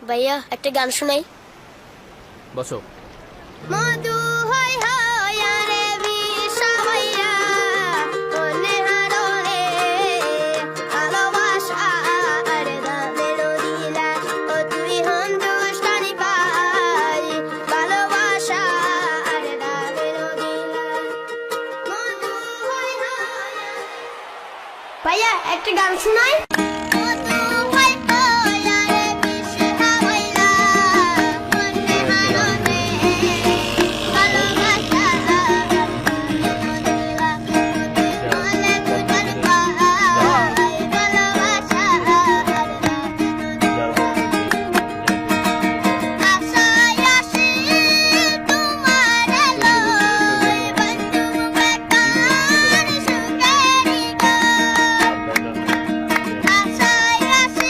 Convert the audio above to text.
ভাইয়া একটা গান শোনাই। বসো। মধু হয় হয় আরে বিষা হইয়া মনে হারলে ভালোবাসা আরে দামের দিলা ও তুই হিন্দুস্তানি পাই ভালোবাসা আরে দামের দিলা মধু হয় হয়। ভাইয়া একটা গান শোনাই।